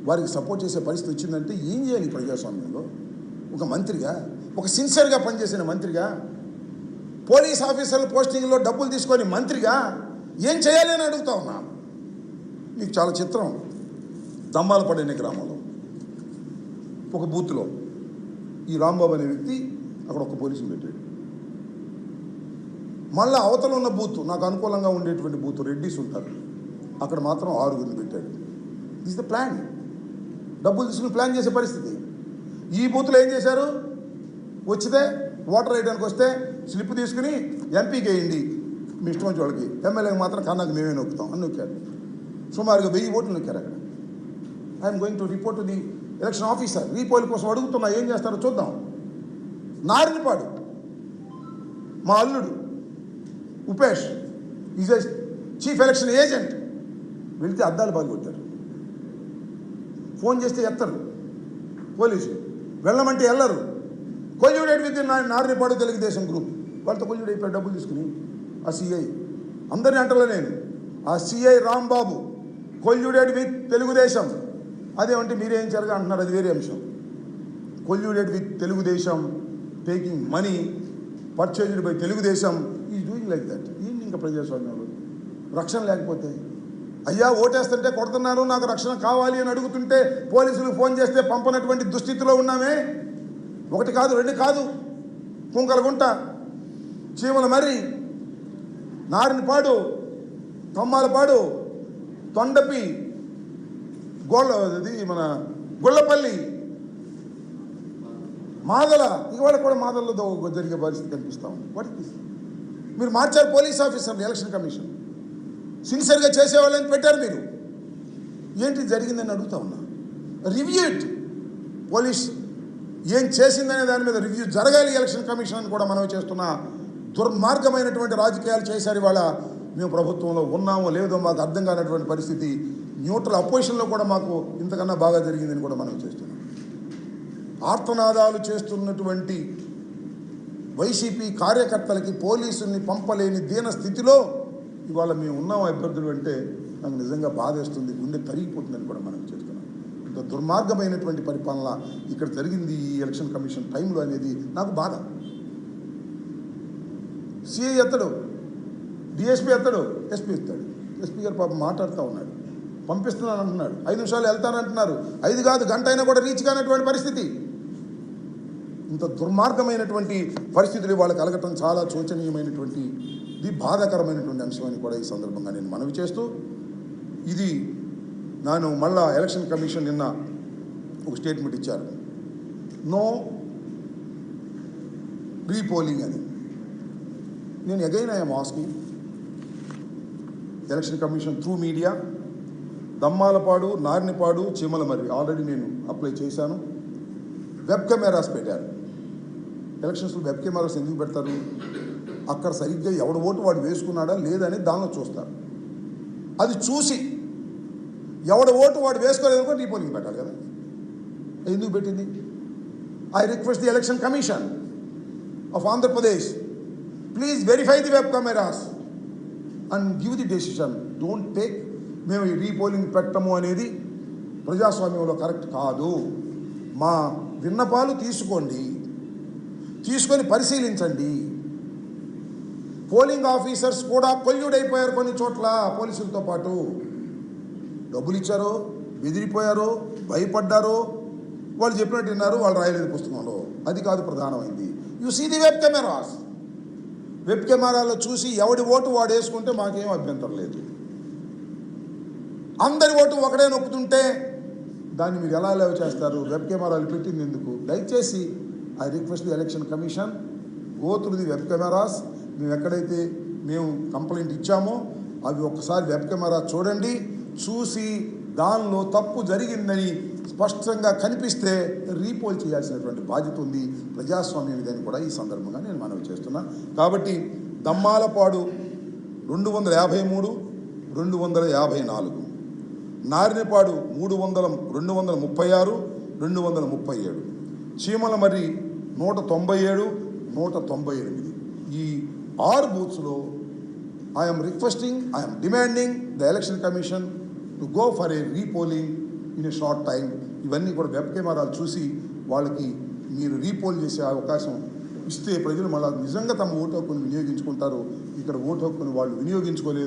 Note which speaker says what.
Speaker 1: వారికి సపోర్ట్ చేసే పరిస్థితి వచ్చిందంటే ఏం చేయాలి ప్రజాస్వామ్యంలో? ఒక మంత్రిగా, ఒక సిన్సియర్గా పనిచేసిన మంత్రిగా, పోలీస్ ఆఫీసర్ల పోస్టింగ్లో డబ్బులు తీసుకొని మంత్రిగా ఏం చేయాలి అని అడుగుతా ఉన్నా. మీకు చాలా చిత్రం. దమ్మాలపాడు అనే గ్రామంలో ఒక బూత్లో ఈ రాంబాబు అనే వ్యక్తి అక్కడ ఒక పోలీసుని పెట్టాడు. మళ్ళీ అవతల ఉన్న బూత్, నాకు అనుకూలంగా ఉండేటువంటి బూత్ రెడ్డిస్ ఉంటారు, అక్కడ మాత్రం 6 పెట్టాడు. This the plan. డబ్బులు తీసుకుని ప్లాన్ చేసే పరిస్థితి. ఈ బూత్లో ఏం చేశారు? వచ్చితే ఓటర్ వేయడానికి వస్తే స్లిప్ తీసుకుని ఎంపీకి వేయండి మీ ఇష్టం వచ్చి వాళ్ళకి, ఎమ్మెల్యేకి మాత్రం కన్నాకు మేమే నొక్కుతాం అని నొక్కారు. సుమారుగా 1000 ఓట్లు నొక్కారు అక్కడ. I'm going to report to the election officer. Repoll కోసం అడుగుతున్నా, ఏం చేస్తారో చూద్దాం. నారినిపాడు మా అల్లుడు Upesh is a chief election agent. వెళితే అద్దాలు పాల్గొట్టారు. ఫోన్ చేస్తే ఎత్తరు పోలీసులు, వెళ్ళమంటే వెళ్ళరు. Colluded with Narinipadu Telugu Desam group, వాళ్ళతో కొల్యూడ్ అయిపోయి డబ్బులు తీసుకుని ఆ సిఐ, అందరినీ అంటలే నేను, ఆ CI Rambabu colluded with Telugu Desam. అదేమంటే మీరేం జరగా అంటున్నారు, అది వేరే అంశం. Colluded with Telugu Desam, taking money purchased by Telugu Desam, is doing like that. ఏంటి ఇంకా ప్రజాస్వామ్యంలో రక్షణ లేకపోతే? అయ్యా ఓటేస్తుంటే కొడుతున్నారు, నాకు రక్షణ కావాలి అని అడుగుతుంటే పోలీసులు ఫోన్ చేస్తే పంపనటువంటి దుస్థితిలో ఉన్నామే. 1 కాదు 2 కాదు, కుంకలగుంట, చీమలమర్రి, నారినిపాడు, తమ్మాలపాడు, తొండపి, మన గుళ్ళపల్లి, మాదల, ఇవాళ కూడా మాదల్లో జరిగే పరిస్థితి కనిపిస్తా ఉంది. What is? మీరు మార్చారు పోలీస్ ఆఫీసర్లు, ఎలక్షన్ కమిషన్ సిన్సియర్గా చేసేవాళ్ళని పెట్టారు మీరు. ఏంటి జరిగిందని అడుగుతా ఉన్నా. Review it. పోలీస్ ఏం చేసిందనే దాని మీద రివ్యూ జరగాలి ఎలక్షన్ కమిషన్ అని కూడా మనం చేస్తున్న దుర్మార్గమైనటువంటి రాజకీయాలు చేశారు. ఇవాళ మేము ప్రభుత్వంలో ఉన్నామో లేదో మాకు అర్థం కానటువంటి పరిస్థితి. న్యూట్రల్ అపోజిషన్లో కూడా మాకు ఇంతకన్నా బాగా జరిగిందని కూడా మనం చేస్తున్నాం. ఆర్తనాదాలు చేస్తున్నటువంటి వైసీపీ కార్యకర్తలకి పోలీసుల్ని పంపలేని దీన స్థితిలో ఇవాళ మేము ఉన్నాం అభ్యర్థులు అంటే నాకు నిజంగా బాధేస్తుంది, గుండె తరిగిపోతుందని కూడా మనం చేస్తున్నాం. ఇంత దుర్మార్గమైనటువంటి పరిపాలన ఇక్కడ జరిగింది ఈ ఎలక్షన్ కమిషన్ టైంలో అనేది నాకు బాధ. సిఐ ఎత్తడు, డిఎస్పీ ఎత్తడు, ఎస్పీ ఎత్తాడు. ఎస్పీ గారు పాపం మాట్లాడుతూ ఉన్నాడు, పంపిస్తున్నాను అంటున్నాడు, 5 నిమిషాలు వెళ్తానంటున్నారు, 5 కాదు గంట అయినా కూడా రీచ్ కానటువంటి పరిస్థితి. ఇంత దుర్మార్గమైనటువంటి పరిస్థితులు వాళ్ళకి కలగటం చాలా శోచనీయమైనటువంటి, ఇది బాధాకరమైనటువంటి అంశం అని కూడా ఈ సందర్భంగా నేను మనవి చేస్తూ, ఇది నేను మళ్ళా ఎలక్షన్ కమిషన్ నిన్న ఒక స్టేట్మెంట్ ఇచ్చారు, నో రీపోలింగ్ అని. నేను again I'm asking election commission through media, Dammalapadu, Narinipadu, Cheemalamarri already నేను అప్లై చేశాను. వెబ్ కెమెరాస్ పెట్టారు. ఎలక్షన్స్లో వెబ్ కెమెరాస్ ఎందుకు పెడతారు? అక్కడ సరిగ్గా ఎవడు ఓటు వాడు వేసుకున్నాడా లేదని దానిలో చూస్తారు. అది చూసి ఎవడు ఓటు వాడు వేసుకోలేదనుకో రీపోలింగ్ పెట్టాలి కదా. ఎందుకు పెట్టింది? I request the election commission of Andhra Pradesh, please verify the web cameras and give the decision. Don't take మేము ఈ రీపోలింగ్ పెట్టము అనేది ప్రజాస్వామ్యంలో కరెక్ట్ కాదు. మా విన్నపాలు తీసుకోండి, తీసుకొని పరిశీలించండి. పోలింగ్ ఆఫీసర్స్ కూడా కొల్యూడ్ అయిపోయారు కొన్ని చోట్ల పోలీసులతో పాటు. డబ్బులు ఇచ్చారో, బెదిరిపోయారో, భయపడ్డారో, వాళ్ళు చెప్పినట్టు విన్నారు, వాళ్ళు రాయలేదు పుస్తకంలో. అది కాదు ప్రధానమైంది. You see the web cameras. Web కెమెరాలో చూసి ఎవడి ఓటు వాడు వేసుకుంటే మాకేం అభ్యంతరం లేదు. అందరి ఓటు ఒకడే నొక్కుతుంటే దాన్ని మీరు ఎలా లేవ చేస్తారు? వెబ్ కెమెరాలు పెట్టింది ఎందుకు? దయచేసి I request the election commission, go through the web cameras. మేము ఎక్కడైతే మేము కంప్లైంట్ ఇచ్చామో అవి ఒక్కసారి వెబ్ కెమెరా చూడండి. చూసి దానిలో తప్పు జరిగిందని స్పష్టంగా కనిపిస్తే రీపోల్ చేయాల్సినటువంటి బాధ్యత ఉంది. ప్రజాస్వామ్యం ఇదని కూడా ఈ సందర్భంగా నేను మనవి చేస్తున్నా. కాబట్టి దమ్మాలపాడు 253, 254, నారినిపాడు 236, 237, చీమలమర్రి 197, 198. ఈ 6 బూత్స్లో I'm requesting, I'm demanding the election commission to go for a repolling in a short time. ఇవన్నీ కూడా వెబ్ కెమెరాలు చూసి వాళ్ళకి మీరు రీపోల్ చేసే అవకాశం ఇస్తే ప్రజలు మళ్ళీ నిజంగా తమ ఓటు హక్కును వినియోగించుకుంటారు. ఇక్కడ ఓటు హక్కును వాళ్ళు వినియోగించుకోలేదు.